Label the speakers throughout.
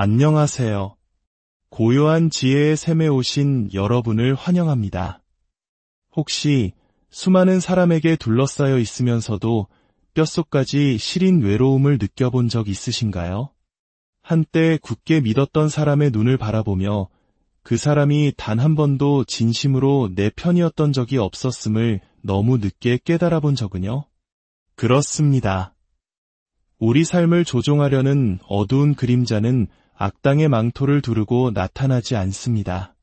Speaker 1: 안녕하세요. 고요한 지혜의 샘에 오신 여러분을 환영합니다. 혹시 수많은 사람에게 둘러싸여 있으면서도 뼛속까지 시린 외로움을 느껴본 적 있으신가요? 한때 굳게 믿었던 사람의 눈을 바라보며 그 사람이 단 한 번도 진심으로 내 편이었던 적이 없었음을 너무 늦게 깨달아 본 적은요? 그렇습니다. 우리 삶을 조종하려는 어두운 그림자는 악당의 망토를 두르고 나타나지 않습니다.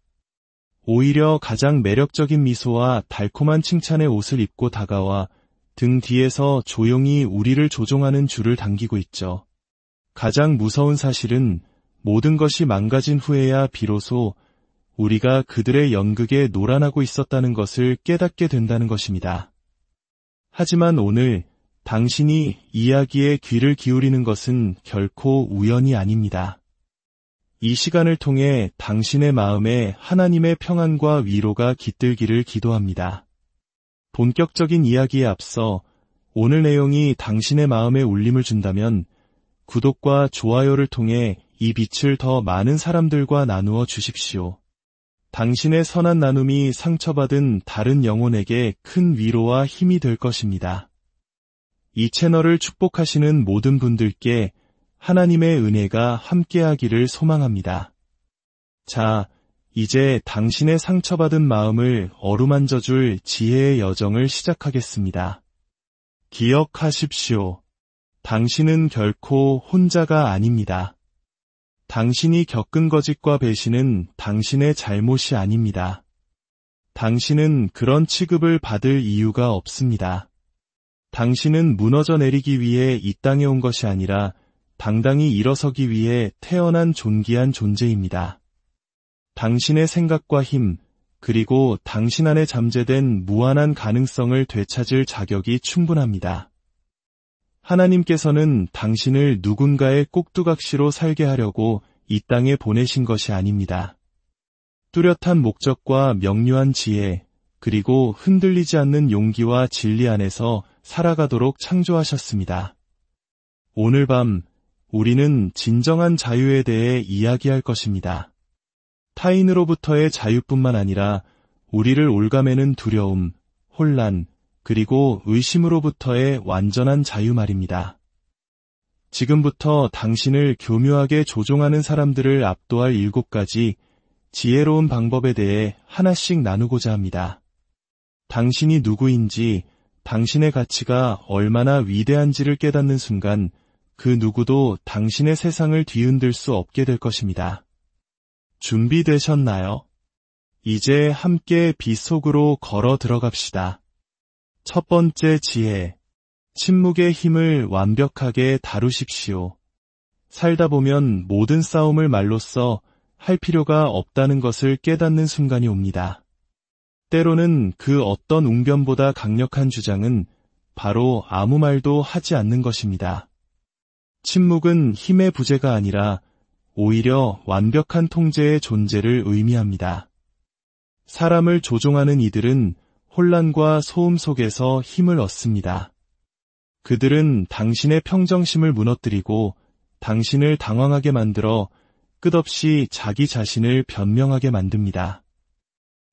Speaker 1: 오히려 가장 매력적인 미소와 달콤한 칭찬의 옷을 입고 다가와 등 뒤에서 조용히 우리를 조종하는 줄을 당기고 있죠. 가장 무서운 사실은 모든 것이 망가진 후에야 비로소 우리가 그들의 연극에 놀아나고 있었다는 것을 깨닫게 된다는 것입니다. 하지만 오늘 당신이 이야기에 귀를 기울이는 것은 결코 우연이 아닙니다. 이 시간을 통해 당신의 마음에 하나님의 평안과 위로가 깃들기를 기도합니다. 본격적인 이야기에 앞서 오늘 내용이 당신의 마음에 울림을 준다면 구독과 좋아요를 통해 이 빛을 더 많은 사람들과 나누어 주십시오. 당신의 선한 나눔이 상처받은 다른 영혼에게 큰 위로와 힘이 될 것입니다. 이 채널을 축복하시는 모든 분들께 하나님의 은혜가 함께하기를 소망합니다. 자, 이제 당신의 상처받은 마음을 어루만져 줄 지혜의 여정을 시작하겠습니다. 기억하십시오. 당신은 결코 혼자가 아닙니다. 당신이 겪은 거짓과 배신은 당신의 잘못이 아닙니다. 당신은 그런 취급을 받을 이유가 없습니다. 당신은 무너져 내리기 위해 이 땅에 온 것이 아니라 당당히 일어서기 위해 태어난 존귀한 존재입니다. 당신의 생각과 힘, 그리고 당신 안에 잠재된 무한한 가능성을 되찾을 자격이 충분합니다. 하나님께서는 당신을 누군가의 꼭두각시로 살게 하려고 이 땅에 보내신 것이 아닙니다. 뚜렷한 목적과 명료한 지혜, 그리고 흔들리지 않는 용기와 진리 안에서 살아가도록 창조하셨습니다. 오늘 밤 우리는 진정한 자유에 대해 이야기할 것입니다. 타인으로부터의 자유뿐만 아니라 우리를 올가매는 두려움, 혼란, 그리고 의심으로부터의 완전한 자유 말입니다. 지금부터 당신을 교묘하게 조종하는 사람들을 압도할 7가지 지혜로운 방법에 대해 하나씩 나누고자 합니다. 당신이 누구인지, 당신의 가치가 얼마나 위대한지를 깨닫는 순간 그 누구도 당신의 세상을 뒤흔들 수 없게 될 것입니다. 준비되셨나요? 이제 함께 빛 속으로 걸어 들어갑시다. 첫 번째 지혜, 침묵의 힘을 완벽하게 다루십시오. 살다 보면 모든 싸움을 말로써 할 필요가 없다는 것을 깨닫는 순간이 옵니다. 때로는 그 어떤 웅변보다 강력한 주장은 바로 아무 말도 하지 않는 것입니다. 침묵은 힘의 부재가 아니라 오히려 완벽한 통제의 존재를 의미합니다. 사람을 조종하는 이들은 혼란과 소음 속에서 힘을 얻습니다. 그들은 당신의 평정심을 무너뜨리고 당신을 당황하게 만들어 끝없이 자기 자신을 변명하게 만듭니다.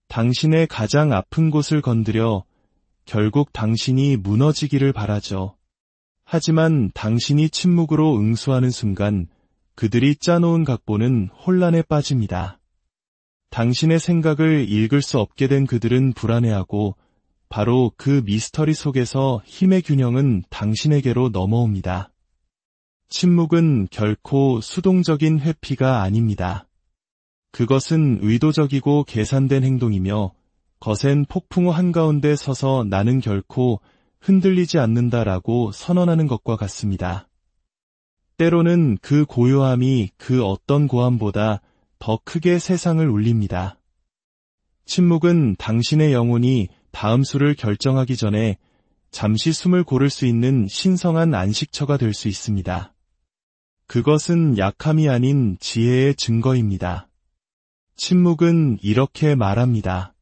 Speaker 1: 당신의 가장 아픈 곳을 건드려 결국 당신이 무너지기를 바라죠. 하지만 당신이 침묵으로 응수하는 순간 그들이 짜놓은 각본은 혼란에 빠집니다. 당신의 생각을 읽을 수 없게 된 그들은 불안해하고 바로 그 미스터리 속에서 힘의 균형은 당신에게로 넘어옵니다. 침묵은 결코 수동적인 회피가 아닙니다. 그것은 의도적이고 계산된 행동이며 거센 폭풍우 한가운데 서서 나는 결코 흔들리지 않는다라고 선언하는 것과 같습니다. 때로는 그 고요함이 그 어떤 고함보다 더 크게 세상을 울립니다. 침묵은 당신의 영혼이 다음 수를 결정하기 전에 잠시 숨을 고를 수 있는 신성한 안식처가 될 수 있습니다. 그것은 약함이 아닌 지혜의 증거입니다. 침묵은 이렇게 말합니다.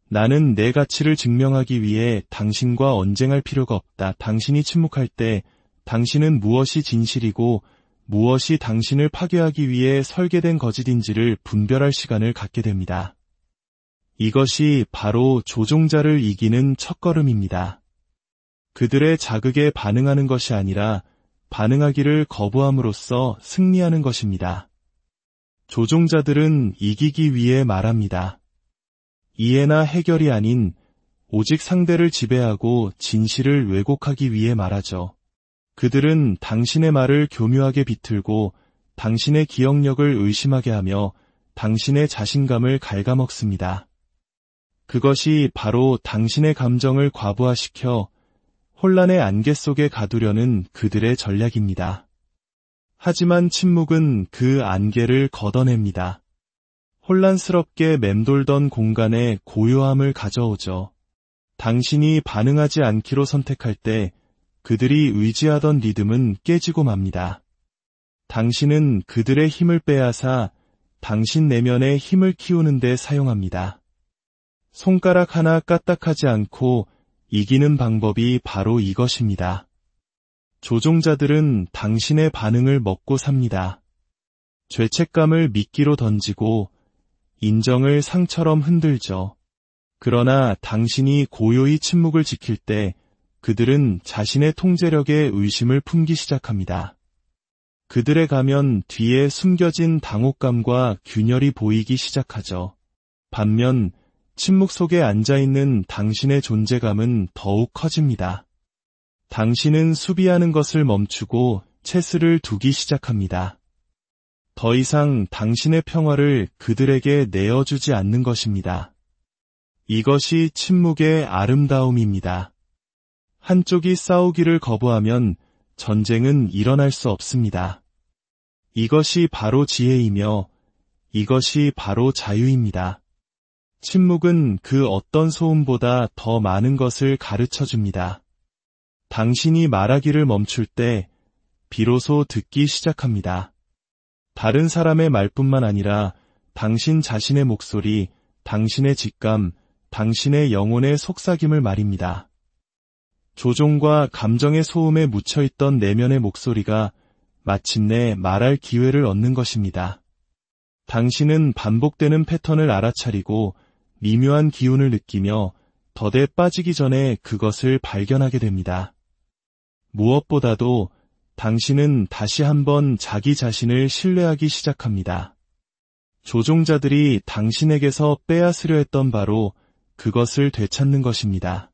Speaker 1: 나는 내 가치를 증명하기 위해 당신과 언쟁할 필요가 없다. 당신이 침묵할 때 당신은 무엇이 진실이고 무엇이 당신을 파괴하기 위해 설계된 거짓인지를 분별할 시간을 갖게 됩니다. 이것이 바로 조종자를 이기는 첫걸음입니다. 그들의 자극에 반응하는 것이 아니라 반응하기를 거부함으로써 승리하는 것입니다. 조종자들은 이기기 위해 말합니다. 이해나 해결이 아닌 오직 상대를 지배하고 진실을 왜곡하기 위해 말하죠. 그들은 당신의 말을 교묘하게 비틀고 당신의 기억력을 의심하게 하며 당신의 자신감을 갉아먹습니다. 그것이 바로 당신의 감정을 과부하시켜 혼란의 안개 속에 가두려는 그들의 전략입니다. 하지만 침묵은 그 안개를 걷어냅니다. 혼란스럽게 맴돌던 공간에 고요함을 가져오죠. 당신이 반응하지 않기로 선택할 때 그들이 의지하던 리듬은 깨지고 맙니다. 당신은 그들의 힘을 빼앗아 당신 내면의 힘을 키우는 데 사용합니다. 손가락 하나 까딱하지 않고 이기는 방법이 바로 이것입니다. 조종자들은 당신의 반응을 먹고 삽니다. 죄책감을 미끼로 던지고 인정을 상처럼 흔들죠. 그러나 당신이 고요히 침묵을 지킬 때 그들은 자신의 통제력에 의심을 품기 시작합니다. 그들의 가면 뒤에 숨겨진 당혹감과 균열이 보이기 시작하죠. 반면 침묵 속에 앉아있는 당신의 존재감은 더욱 커집니다. 당신은 수비하는 것을 멈추고 체스를 두기 시작합니다. 더 이상 당신의 평화를 그들에게 내어주지 않는 것입니다. 이것이 침묵의 아름다움입니다. 한쪽이 싸우기를 거부하면 전쟁은 일어날 수 없습니다. 이것이 바로 지혜이며 이것이 바로 자유입니다. 침묵은 그 어떤 소음보다 더 많은 것을 가르쳐줍니다. 당신이 말하기를 멈출 때 비로소 듣기 시작합니다. 다른 사람의 말뿐만 아니라 당신 자신의 목소리, 당신의 직감, 당신의 영혼의 속삭임을 말입니다. 조종과 감정의 소음에 묻혀있던 내면의 목소리가 마침내 말할 기회를 얻는 것입니다. 당신은 반복되는 패턴을 알아차리고 미묘한 기운을 느끼며 덫에 빠지기 전에 그것을 발견하게 됩니다. 무엇보다도 당신은 다시 한번 자기 자신을 신뢰하기 시작합니다. 조종자들이 당신에게서 빼앗으려 했던 바로 그것을 되찾는 것입니다.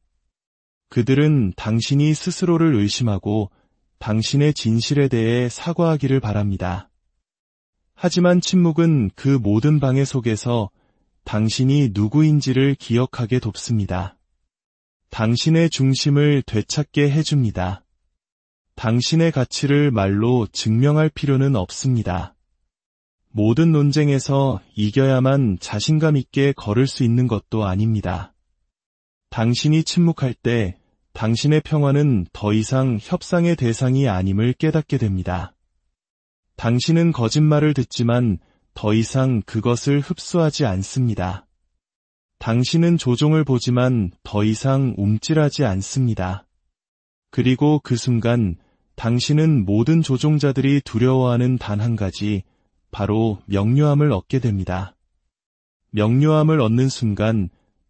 Speaker 1: 그들은 당신이 스스로를 의심하고 당신의 진실에 대해 사과하기를 바랍니다. 하지만 침묵은 그 모든 방해 속에서 당신이 누구인지를 기억하게 돕습니다. 당신의 중심을 되찾게 해줍니다. 당신의 가치를 말로 증명할 필요는 없습니다. 모든 논쟁에서 이겨야만 자신감 있게 걸을 수 있는 것도 아닙니다. 당신이 침묵할 때 당신의 평화는 더 이상 협상의 대상이 아님을 깨닫게 됩니다. 당신은 거짓말을 듣지만 더 이상 그것을 흡수하지 않습니다. 당신은 조종을 보지만 더 이상 움찔하지 않습니다. 그리고 그 순간 당신은 모든 조종자들이 두려워하는 단 한 가지, 바로 명료함을 얻게 됩니다. 명료함을 얻는 순간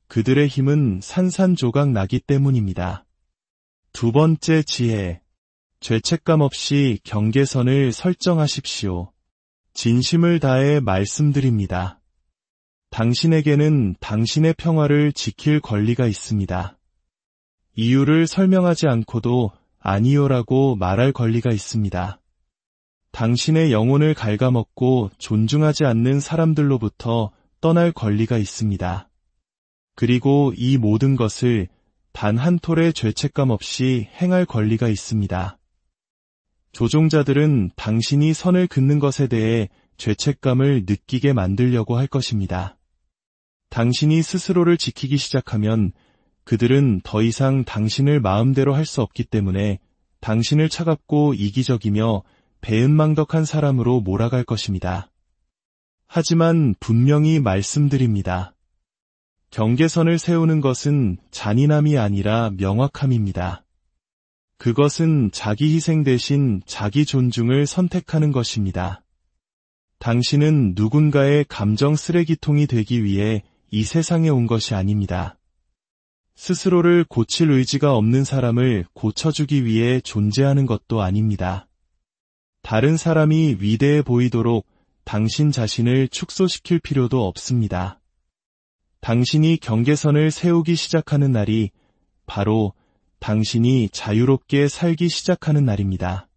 Speaker 1: 그들의 힘은 산산조각 나기 때문입니다. 두 번째 지혜, 죄책감 없이 경계선을 설정하십시오. 진심을 다해 말씀드립니다. 당신에게는 당신의 평화를 지킬 권리가 있습니다. 이유를 설명하지 않고도 아니요라고 말할 권리가 있습니다. 당신의 영혼을 갉아먹고 존중하지 않는 사람들로부터 떠날 권리가 있습니다. 그리고 이 모든 것을 단 한 톨의 죄책감 없이 행할 권리가 있습니다. 조종자들은 당신이 선을 긋는 것에 대해 죄책감을 느끼게 만들려고 할 것입니다. 당신이 스스로를 지키기 시작하면 그들은 더 이상 당신을 마음대로 할 수 없기 때문에 당신을 차갑고 이기적이며 배은망덕한 사람으로 몰아갈 것입니다. 하지만 분명히 말씀드립니다. 경계선을 세우는 것은 잔인함이 아니라 명확함입니다. 그것은 자기 희생 대신 자기 존중을 선택하는 것입니다. 당신은 누군가의 감정 쓰레기통이 되기 위해 이 세상에 온 것이 아닙니다. 스스로를 고칠 의지가 없는 사람을 고쳐주기 위해 존재하는 것도 아닙니다. 다른 사람이 위대해 보이도록 당신 자신을 축소시킬 필요도 없습니다. 당신이 경계선을 세우기 시작하는 날이 바로 당신이 자유롭게 살기 시작하는 날입니다.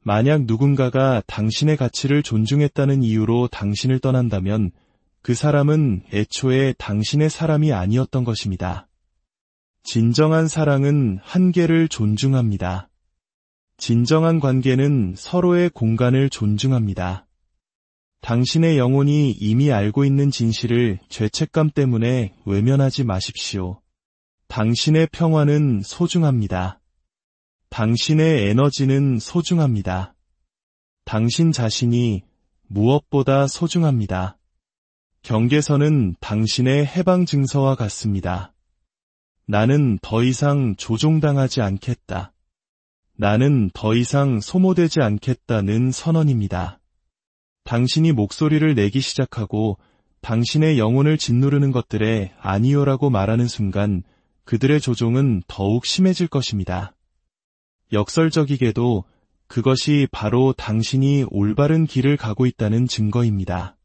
Speaker 1: 만약 누군가가 당신의 가치를 존중했다는 이유로 당신을 떠난다면 그 사람은 애초에 당신의 사람이 아니었던 것입니다. 진정한 사랑은 한계를 존중합니다. 진정한 관계는 서로의 공간을 존중합니다. 당신의 영혼이 이미 알고 있는 진실을 죄책감 때문에 외면하지 마십시오. 당신의 평화는 소중합니다. 당신의 에너지는 소중합니다. 당신 자신이 무엇보다 소중합니다. 경계선은 당신의 해방 증서와 같습니다. 나는 더 이상 조종당하지 않겠다. 나는 더 이상 소모되지 않겠다는 선언입니다. 당신이 목소리를 내기 시작하고 당신의 영혼을 짓누르는 것들에 아니요라고 말하는 순간 그들의 조종은 더욱 심해질 것입니다. 역설적이게도 그것이 바로 당신이 올바른 길을 가고 있다는 증거입니다.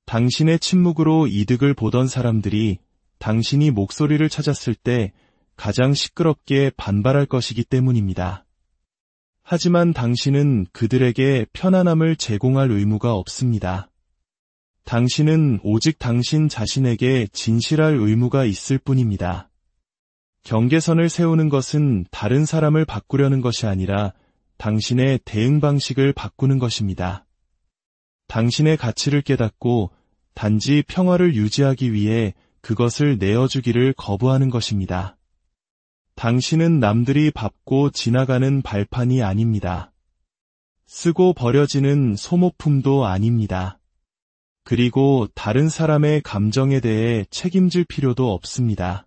Speaker 1: 당신의 침묵으로 이득을 보던 사람들이 당신이 목소리를 찾았을 때 가장 시끄럽게 반발할 것이기 때문입니다. 하지만 당신은 그들에게 편안함을 제공할 의무가 없습니다. 당신은 오직 당신 자신에게 진실할 의무가 있을 뿐입니다. 경계선을 세우는 것은 다른 사람을 바꾸려는 것이 아니라 당신의 대응 방식을 바꾸는 것입니다. 당신의 가치를 깨닫고 단지 평화를 유지하기 위해 그것을 내어주기를 거부하는 것입니다. 당신은 남들이 밟고 지나가는 발판이 아닙니다. 쓰고 버려지는 소모품도 아닙니다. 그리고 다른 사람의 감정에 대해 책임질 필요도 없습니다.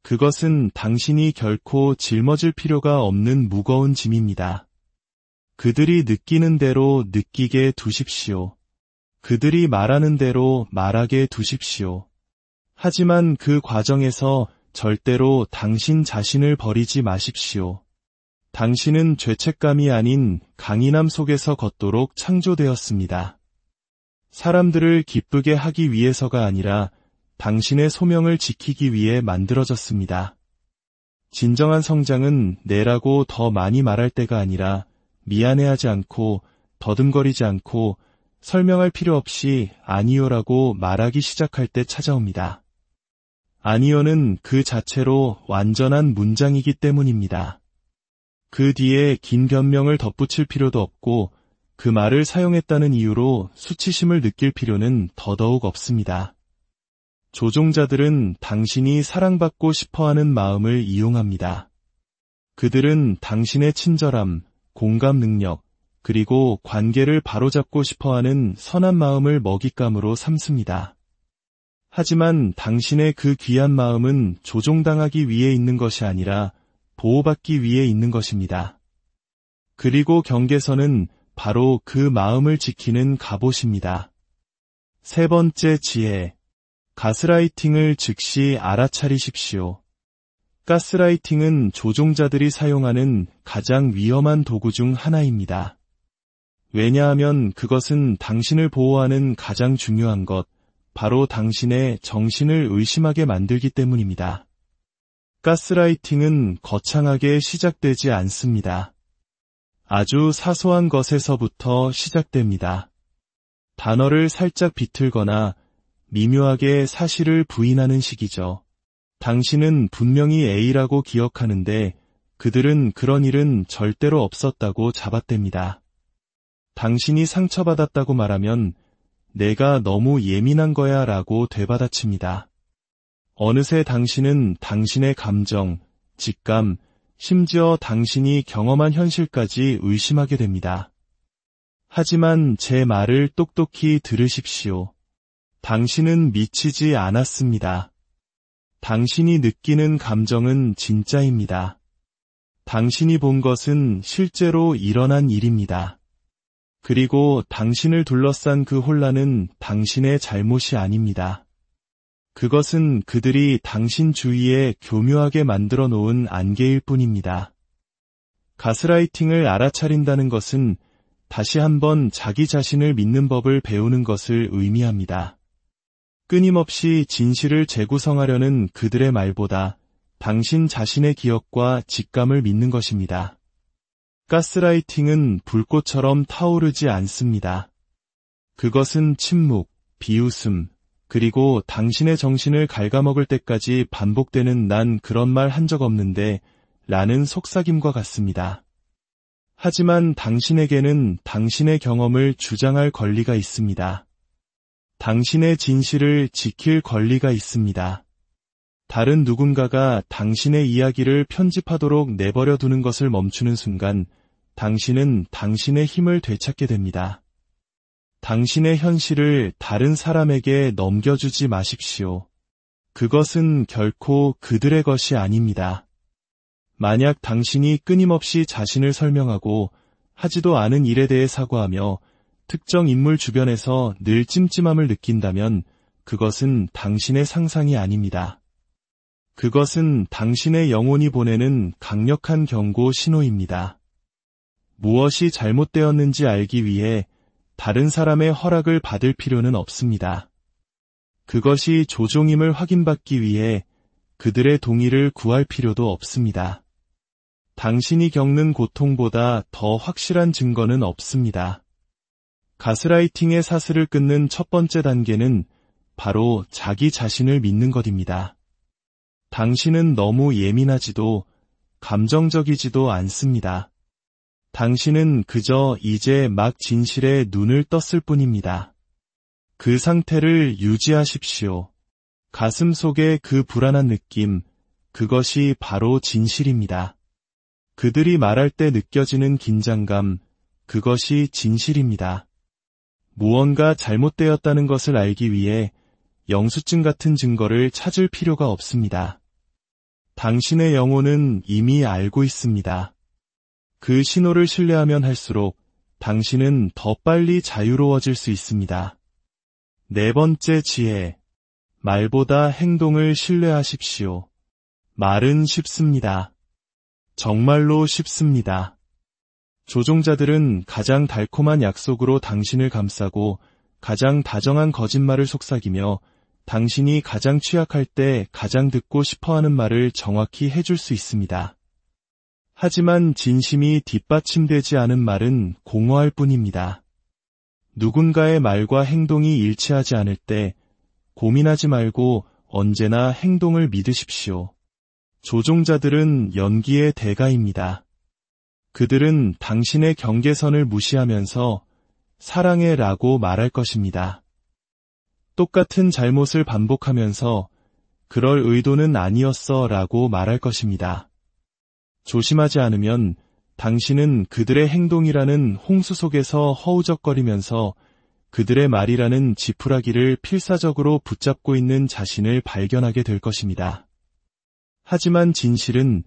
Speaker 1: 그것은 당신이 결코 짊어질 필요가 없는 무거운 짐입니다. 그들이 느끼는 대로 느끼게 두십시오. 그들이 말하는 대로 말하게 두십시오. 하지만 그 과정에서 절대로 당신 자신을 버리지 마십시오. 당신은 죄책감이 아닌 강인함 속에서 걷도록 창조되었습니다. 사람들을 기쁘게 하기 위해서가 아니라 당신의 소명을 지키기 위해 만들어졌습니다. 진정한 성장은 내라고 더 많이 말할 때가 아니라 미안해하지 않고 더듬거리지 않고 설명할 필요 없이 아니요라고 말하기 시작할 때 찾아옵니다. 아니요는 그 자체로 완전한 문장이기 때문입니다. 그 뒤에 긴 변명을 덧붙일 필요도 없고 그 말을 사용했다는 이유로 수치심을 느낄 필요는 더더욱 없습니다. 조종자들은 당신이 사랑받고 싶어하는 마음을 이용합니다. 그들은 당신의 친절함, 공감 능력, 그리고 관계를 바로잡고 싶어하는 선한 마음을 먹잇감으로 삼습니다. 하지만 당신의 그 귀한 마음은 조종당하기 위해 있는 것이 아니라 보호받기 위해 있는 것입니다. 그리고 경계선은 바로 그 마음을 지키는 갑옷입니다. 세 번째 지혜. 가스라이팅을 즉시 알아차리십시오. 가스라이팅은 조종자들이 사용하는 가장 위험한 도구 중 하나입니다. 왜냐하면 그것은 당신을 보호하는 가장 중요한 것, 바로 당신의 정신을 의심하게 만들기 때문입니다. 가스라이팅은 거창하게 시작되지 않습니다. 아주 사소한 것에서부터 시작됩니다. 단어를 살짝 비틀거나 미묘하게 사실을 부인하는 식이죠. 당신은 분명히 A라고 기억하는데 그들은 그런 일은 절대로 없었다고 잡아댑니다. 당신이 상처받았다고 말하면 내가 너무 예민한 거야 라고 되받아칩니다. 어느새 당신은 당신의 감정, 직감, 심지어 당신이 경험한 현실까지 의심하게 됩니다. 하지만 제 말을 똑똑히 들으십시오. 당신은 미치지 않았습니다. 당신이 느끼는 감정은 진짜입니다. 당신이 본 것은 실제로 일어난 일입니다. 그리고 당신을 둘러싼 그 혼란은 당신의 잘못이 아닙니다. 그것은 그들이 당신 주위에 교묘하게 만들어 놓은 안개일 뿐입니다. 가스라이팅을 알아차린다는 것은 다시 한번 자기 자신을 믿는 법을 배우는 것을 의미합니다. 끊임없이 진실을 재구성하려는 그들의 말보다 당신 자신의 기억과 직감을 믿는 것입니다. 가스라이팅은 불꽃처럼 타오르지 않습니다. 그것은 침묵, 비웃음, 그리고 당신의 정신을 갉아먹을 때까지 반복되는 난 그런 말 한 적 없는데 라는 속삭임과 같습니다. 하지만 당신에게는 당신의 경험을 주장할 권리가 있습니다. 당신의 진실을 지킬 권리가 있습니다. 다른 누군가가 당신의 이야기를 편집하도록 내버려 두는 것을 멈추는 순간 당신은 당신의 힘을 되찾게 됩니다. 당신의 현실을 다른 사람에게 넘겨주지 마십시오. 그것은 결코 그들의 것이 아닙니다. 만약 당신이 끊임없이 자신을 설명하고 하지도 않은 일에 대해 사과하며 특정 인물 주변에서 늘 찜찜함을 느낀다면 그것은 당신의 상상이 아닙니다. 그것은 당신의 영혼이 보내는 강력한 경고 신호입니다. 무엇이 잘못되었는지 알기 위해 다른 사람의 허락을 받을 필요는 없습니다. 그것이 조종임을 확인받기 위해 그들의 동의를 구할 필요도 없습니다. 당신이 겪는 고통보다 더 확실한 증거는 없습니다. 가스라이팅의 사슬을 끊는 첫 번째 단계는 바로 자기 자신을 믿는 것입니다. 당신은 너무 예민하지도 감정적이지도 않습니다. 당신은 그저 이제 막 진실에 눈을 떴을 뿐입니다. 그 상태를 유지하십시오. 가슴 속의 그 불안한 느낌, 그것이 바로 진실입니다. 그들이 말할 때 느껴지는 긴장감, 그것이 진실입니다. 무언가 잘못되었다는 것을 알기 위해 영수증 같은 증거를 찾을 필요가 없습니다. 당신의 영혼은 이미 알고 있습니다. 그 신호를 신뢰하면 할수록 당신은 더 빨리 자유로워질 수 있습니다. 네 번째 지혜. 말보다 행동을 신뢰하십시오. 말은 쉽습니다. 정말로 쉽습니다. 조종자들은 가장 달콤한 약속으로 당신을 감싸고 가장 다정한 거짓말을 속삭이며 당신이 가장 취약할 때 가장 듣고 싶어하는 말을 정확히 해줄 수 있습니다. 하지만 진심이 뒷받침되지 않은 말은 공허할 뿐입니다. 누군가의 말과 행동이 일치하지 않을 때 고민하지 말고 언제나 행동을 믿으십시오. 조종자들은 연기의 대가입니다. 그들은 당신의 경계선을 무시하면서 사랑해 라고 말할 것입니다. 똑같은 잘못을 반복하면서 그럴 의도는 아니었어 라고 말할 것입니다. 조심하지 않으면 당신은 그들의 행동이라는 홍수 속에서 허우적거리면서 그들의 말이라는 지푸라기를 필사적으로 붙잡고 있는 자신을 발견하게 될 것입니다. 하지만 진실은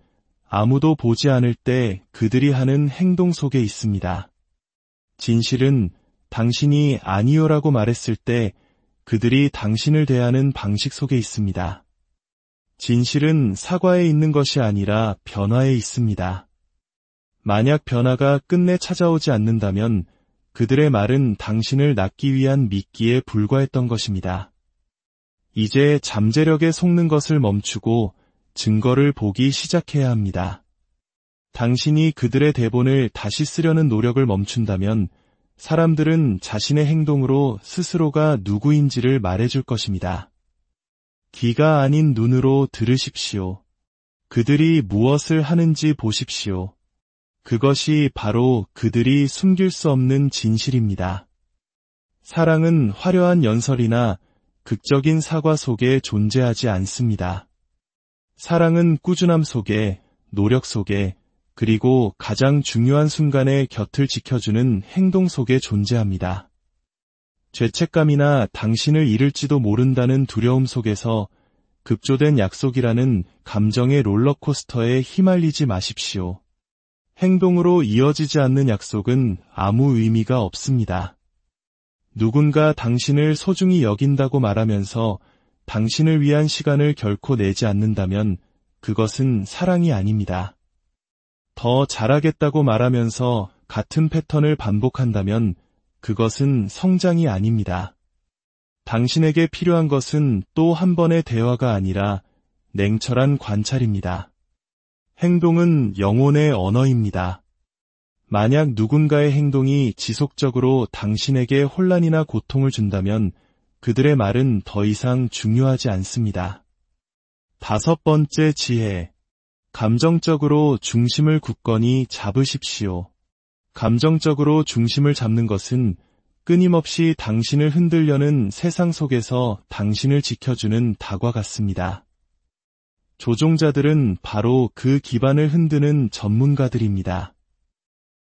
Speaker 1: 아무도 보지 않을 때 그들이 하는 행동 속에 있습니다. 진실은 당신이 아니요라고 말했을 때 그들이 당신을 대하는 방식 속에 있습니다. 진실은 사과에 있는 것이 아니라 변화에 있습니다. 만약 변화가 끝내 찾아오지 않는다면 그들의 말은 당신을 낳기 위한 미끼에 불과했던 것입니다. 이제 잠재력에 속는 것을 멈추고 증거를 보기 시작해야 합니다. 당신이 그들의 대본을 다시 쓰려는 노력을 멈춘다면 사람들은 자신의 행동으로 스스로가 누구인지를 말해줄 것입니다. 귀가 아닌 눈으로 들으십시오. 그들이 무엇을 하는지 보십시오. 그것이 바로 그들이 숨길 수 없는 진실입니다. 사랑은 화려한 연설이나 극적인 사과 속에 존재하지 않습니다. 사랑은 꾸준함 속에, 노력 속에, 그리고 가장 중요한 순간에 곁을 지켜주는 행동 속에 존재합니다. 죄책감이나 당신을 잃을지도 모른다는 두려움 속에서 급조된 약속이라는 감정의 롤러코스터에 휘말리지 마십시오. 행동으로 이어지지 않는 약속은 아무 의미가 없습니다. 누군가 당신을 소중히 여긴다고 말하면서 당신을 위한 시간을 결코 내지 않는다면 그것은 사랑이 아닙니다. 더 잘하겠다고 말하면서 같은 패턴을 반복한다면 그것은 성장이 아닙니다. 당신에게 필요한 것은 또 한 번의 대화가 아니라 냉철한 관찰입니다. 행동은 영혼의 언어입니다. 만약 누군가의 행동이 지속적으로 당신에게 혼란이나 고통을 준다면 그들의 말은 더 이상 중요하지 않습니다. 5번째 지혜. 감정적으로 중심을 굳건히 잡으십시오. 감정적으로 중심을 잡는 것은 끊임없이 당신을 흔들려는 세상 속에서 당신을 지켜주는 닭과 같습니다. 조종자들은 바로 그 기반을 흔드는 전문가들입니다.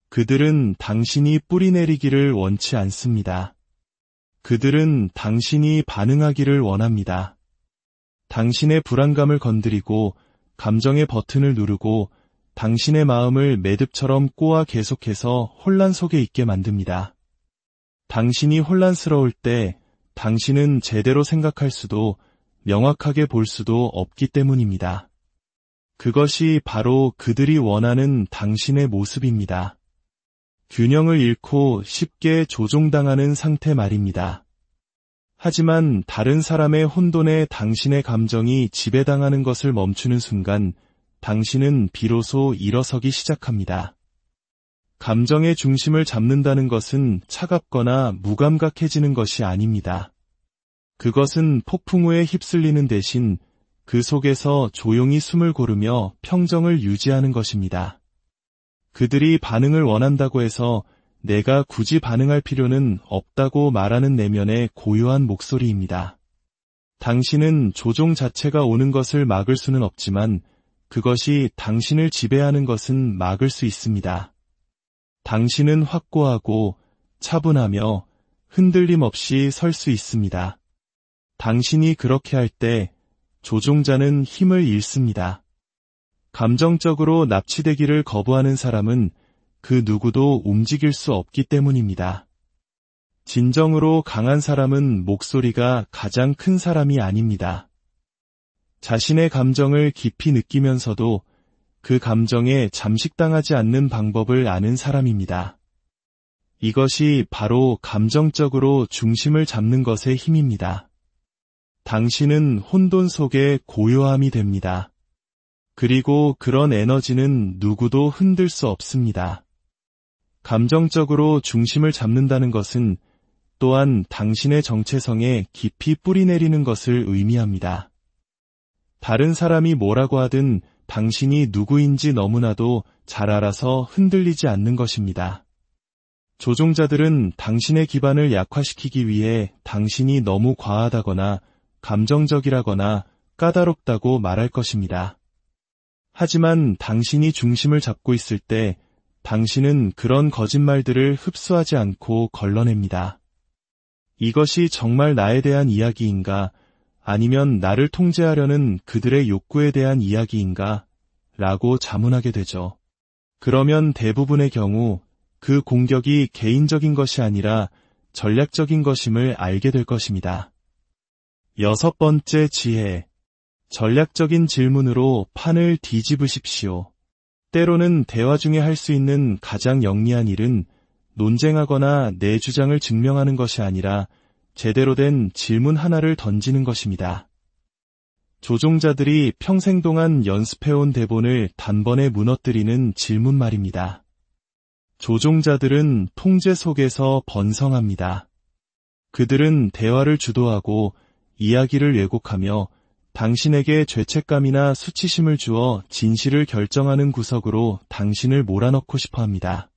Speaker 1: 그들은 당신이 뿌리내리기를 원치 않습니다. 그들은 당신이 반응하기를 원합니다. 당신의 불안감을 건드리고 감정의 버튼을 누르고 당신의 마음을 매듭처럼 꼬아 계속해서 혼란 속에 있게 만듭니다. 당신이 혼란스러울 때 당신은 제대로 생각할 수도 명확하게 볼 수도 없기 때문입니다. 그것이 바로 그들이 원하는 당신의 모습입니다. 균형을 잃고 쉽게 조종당하는 상태 말입니다. 하지만 다른 사람의 혼돈에 당신의 감정이 지배당하는 것을 멈추는 순간 당신은 비로소 일어서기 시작합니다. 감정의 중심을 잡는다는 것은 차갑거나 무감각해지는 것이 아닙니다. 그것은 폭풍 우에 휩쓸리는 대신 그 속에서 조용히 숨을 고르며 평정을 유지하는 것입니다. 그들이 반응을 원한다고 해서 내가 굳이 반응할 필요는 없다고 말하는 내면의 고요한 목소리입니다. 당신은 조종 자체가 오는 것을 막을 수는 없지만 그것이 당신을 지배하는 것은 막을 수 있습니다. 당신은 확고하고 차분하며 흔들림 없이 설 수 있습니다. 당신이 그렇게 할 때 조종자는 힘을 잃습니다. 감정적으로 납치되기를 거부하는 사람은 그 누구도 움직일 수 없기 때문입니다. 진정으로 강한 사람은 목소리가 가장 큰 사람이 아닙니다. 자신의 감정을 깊이 느끼면서도 그 감정에 잠식당하지 않는 방법을 아는 사람입니다. 이것이 바로 감정적으로 중심을 잡는 것의 힘입니다. 당신은 혼돈 속에 고요함이 됩니다. 그리고 그런 에너지는 누구도 흔들 수 없습니다. 감정적으로 중심을 잡는다는 것은 또한 당신의 정체성에 깊이 뿌리내리는 것을 의미합니다. 다른 사람이 뭐라고 하든 당신이 누구인지 너무나도 잘 알아서 흔들리지 않는 것입니다. 조종자들은 당신의 기반을 약화시키기 위해 당신이 너무 과하다거나 감정적이라거나 까다롭다고 말할 것입니다. 하지만 당신이 중심을 잡고 있을 때 당신은 그런 거짓말들을 흡수하지 않고 걸러냅니다. 이것이 정말 나에 대한 이야기인가? 아니면 나를 통제하려는 그들의 욕구에 대한 이야기인가? 라고 자문하게 되죠. 그러면 대부분의 경우 그 공격이 개인적인 것이 아니라 전략적인 것임을 알게 될 것입니다. 6번째 지혜. 전략적인 질문으로 판을 뒤집으십시오. 때로는 대화 중에 할 수 있는 가장 영리한 일은 논쟁하거나 내 주장을 증명하는 것이 아니라 제대로 된 질문 하나를 던지는 것입니다. 조종자들이 평생 동안 연습해온 대본을 단번에 무너뜨리는 질문 말입니다. 조종자들은 통제 속에서 번성합니다. 그들은 대화를 주도하고 이야기를 왜곡하며 당신에게 죄책감이나 수치심을 주어 진실을 결정하는 구석으로 당신을 몰아넣고 싶어 합니다.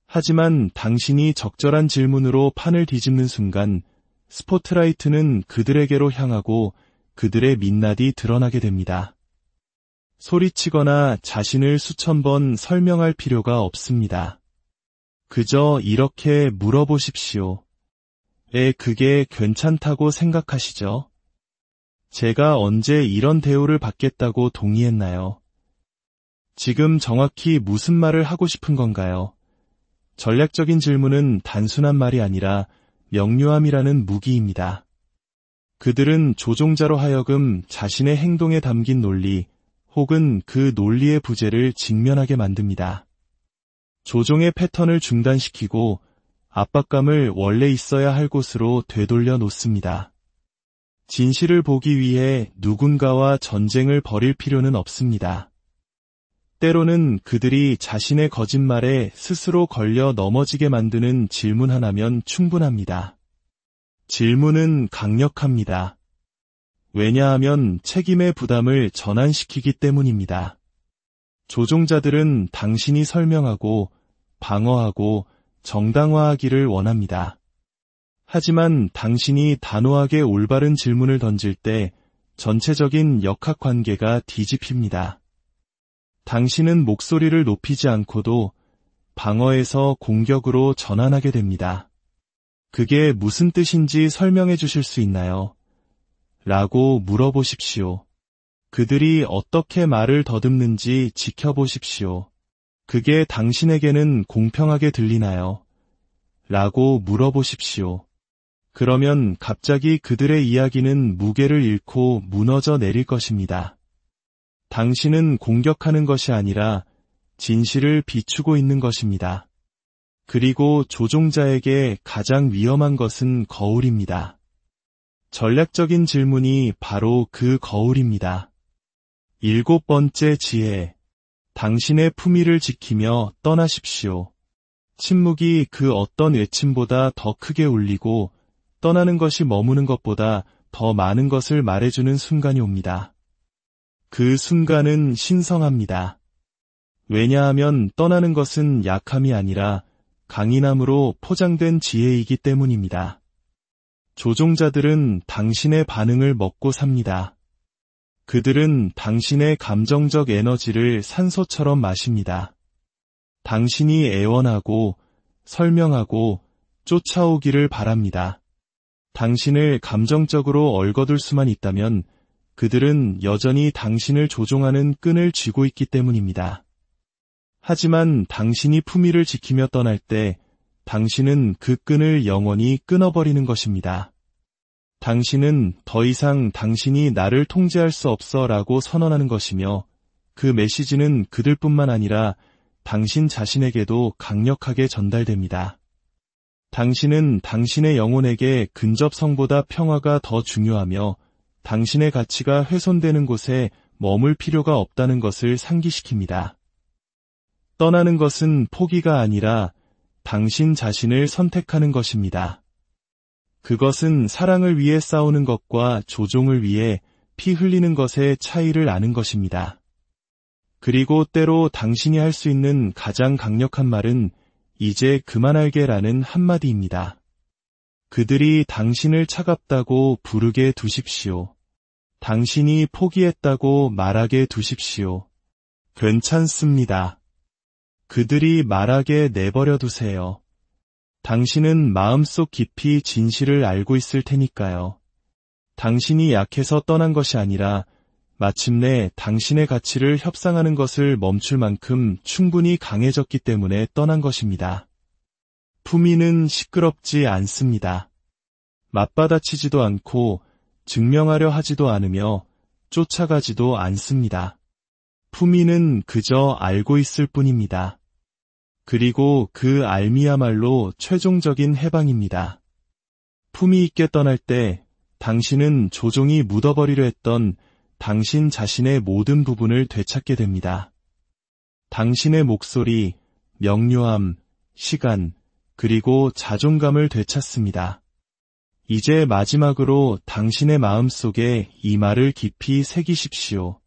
Speaker 1: 하지만 당신이 적절한 질문으로 판을 뒤집는 순간 스포트라이트는 그들에게로 향하고 그들의 민낯이 드러나게 됩니다. 소리치거나 자신을 수천 번 설명할 필요가 없습니다. 그저 이렇게 물어보십시오. 그게 괜찮다고 생각하시죠? 제가 언제 이런 대우를 받겠다고 동의했나요? 지금 정확히 무슨 말을 하고 싶은 건가요? 전략적인 질문은 단순한 말이 아니라 명료함이라는 무기입니다. 그들은 조종자로 하여금 자신의 행동에 담긴 논리 혹은 그 논리의 부재를 직면하게 만듭니다. 조종의 패턴을 중단시키고 압박감을 원래 있어야 할 곳으로 되돌려 놓습니다. 진실을 보기 위해 누군가와 전쟁을 벌일 필요는 없습니다. 때로는 그들이 자신의 거짓말에 스스로 걸려 넘어지게 만드는 질문 하나면 충분합니다. 질문은 강력합니다. 왜냐하면 책임의 부담을 전환시키기 때문입니다. 조종자들은 당신이 설명하고 방어하고 정당화하기를 원합니다. 하지만 당신이 단호하게 올바른 질문을 던질 때 전체적인 역학관계가 뒤집힙니다. 당신은 목소리를 높이지 않고도 방어에서 공격으로 전환하게 됩니다. 그게 무슨 뜻인지 설명해 주실 수 있나요? 라고 물어보십시오. 그들이 어떻게 말을 더듬는지 지켜보십시오. 그게 당신에게는 공평하게 들리나요? 라고 물어보십시오. 그러면 갑자기 그들의 이야기는 무게를 잃고 무너져 내릴 것입니다. 당신은 공격하는 것이 아니라 진실을 비추고 있는 것입니다. 그리고 조종자에게 가장 위험한 것은 거울입니다. 전략적인 질문이 바로 그 거울입니다. 7번째 지혜. 당신의 품위를 지키며 떠나십시오. 침묵이 그 어떤 외침보다 더 크게 울리고 떠나는 것이 머무는 것보다 더 많은 것을 말해주는 순간이 옵니다. 그 순간은 신성합니다. 왜냐하면 떠나는 것은 약함이 아니라 강인함으로 포장된 지혜이기 때문입니다. 조종자들은 당신의 반응을 먹고 삽니다. 그들은 당신의 감정적 에너지를 산소처럼 마십니다. 당신이 애원하고 설명하고 쫓아오기를 바랍니다. 당신을 감정적으로 얽어둘 수만 있다면 그들은 여전히 당신을 조종하는 끈을 쥐고 있기 때문입니다. 하지만 당신이 품위를 지키며 떠날 때 당신은 그 끈을 영원히 끊어버리는 것입니다. 당신은 더 이상 당신이 나를 통제할 수 없어 라고 선언하는 것이며 그 메시지는 그들뿐만 아니라 당신 자신에게도 강력하게 전달됩니다. 당신은 당신의 영혼에게 근접성보다 평화가 더 중요하며 당신의 가치가 훼손되는 곳에 머물 필요가 없다는 것을 상기시킵니다. 떠나는 것은 포기가 아니라 당신 자신을 선택하는 것입니다. 그것은 사랑을 위해 싸우는 것과 조종을 위해 피 흘리는 것의 차이를 아는 것입니다. 그리고 때로 당신이 할 수 있는 가장 강력한 말은 이제 그만할게라는 한마디입니다. 그들이 당신을 차갑다고 부르게 두십시오. 당신이 포기했다고 말하게 두십시오. 괜찮습니다. 그들이 말하게 내버려 두세요. 당신은 마음속 깊이 진실을 알고 있을 테니까요. 당신이 약해서 떠난 것이 아니라 마침내 당신의 가치를 협상하는 것을 멈출 만큼 충분히 강해졌기 때문에 떠난 것입니다. 품위는 시끄럽지 않습니다. 맞받아치지도 않고 증명하려 하지도 않으며 쫓아가지도 않습니다. 품위는 그저 알고 있을 뿐입니다. 그리고 그 알미야말로 최종적인 해방입니다. 품위 있게 떠날 때 당신은 조종이 묻어버리려 했던 당신 자신의 모든 부분을 되찾게 됩니다. 당신의 목소리, 명료함, 시간, 그리고 자존감을 되찾습니다. 이제 마지막으로 당신의 마음속에 이 말을 깊이 새기십시오.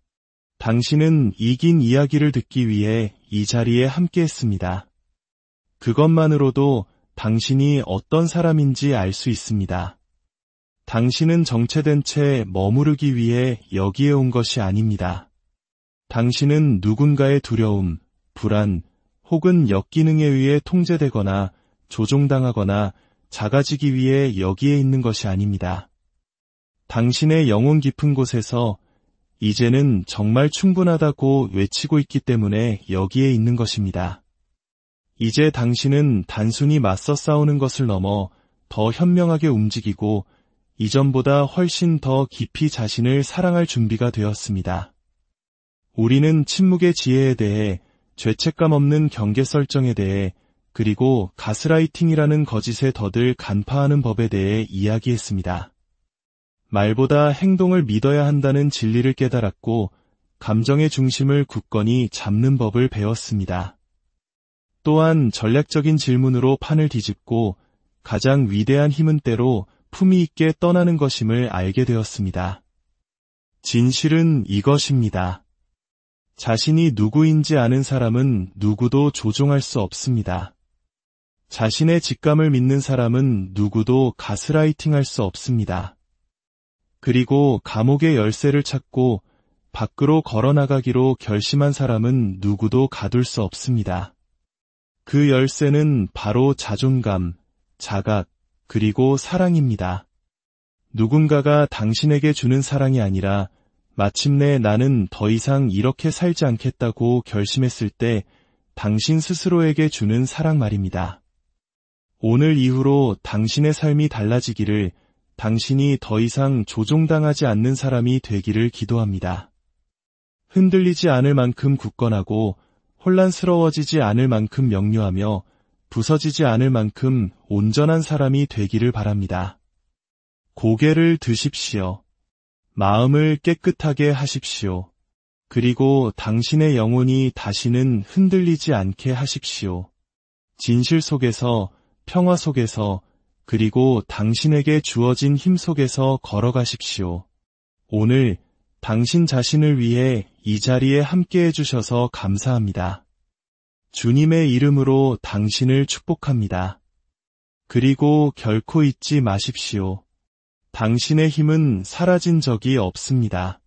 Speaker 1: 당신은 이긴 이야기를 듣기 위해 이 자리에 함께했습니다. 그것만으로도 당신이 어떤 사람인지 알 수 있습니다. 당신은 정체된 채 머무르기 위해 여기에 온 것이 아닙니다. 당신은 누군가의 두려움, 불안, 혹은 역기능에 의해 통제되거나 조종당하거나 작아지기 위해 여기에 있는 것이 아닙니다. 당신의 영혼 깊은 곳에서 이제는 정말 충분하다고 외치고 있기 때문에 여기에 있는 것입니다. 이제 당신은 단순히 맞서 싸우는 것을 넘어 더 현명하게 움직이고 이전보다 훨씬 더 깊이 자신을 사랑할 준비가 되었습니다. 우리는 침묵의 지혜에 대해, 죄책감 없는 경계 설정에 대해, 그리고 가스라이팅이라는 거짓의 덫을 간파하는 법에 대해 이야기했습니다. 말보다 행동을 믿어야 한다는 진리를 깨달았고 감정의 중심을 굳건히 잡는 법을 배웠습니다. 또한 전략적인 질문으로 판을 뒤집고 가장 위대한 힘은 때로 품위 있게 떠나는 것임을 알게 되었습니다. 진실은 이것입니다. 자신이 누구인지 아는 사람은 누구도 조종할 수 없습니다. 자신의 직감을 믿는 사람은 누구도 가스라이팅할 수 없습니다. 그리고 감옥의 열쇠를 찾고 밖으로 걸어나가기로 결심한 사람은 누구도 가둘 수 없습니다. 그 열쇠는 바로 자존감, 자각, 그리고 사랑입니다. 누군가가 당신에게 주는 사랑이 아니라 마침내 나는 더 이상 이렇게 살지 않겠다고 결심했을 때 당신 스스로에게 주는 사랑 말입니다. 오늘 이후로 당신의 삶이 달라지기를, 당신이 더 이상 조종당하지 않는 사람이 되기를 기도합니다. 흔들리지 않을 만큼 굳건하고 혼란스러워지지 않을 만큼 명료하며 부서지지 않을 만큼 온전한 사람이 되기를 바랍니다. 고개를 드십시오. 마음을 깨끗하게 하십시오. 그리고 당신의 영혼이 다시는 흔들리지 않게 하십시오. 진실 속에서, 평화 속에서, 그리고 당신에게 주어진 힘 속에서 걸어가십시오. 오늘 당신 자신을 위해 이 자리에 함께 해주셔서 감사합니다. 주님의 이름으로 당신을 축복합니다. 그리고 결코 잊지 마십시오. 당신의 힘은 사라진 적이 없습니다.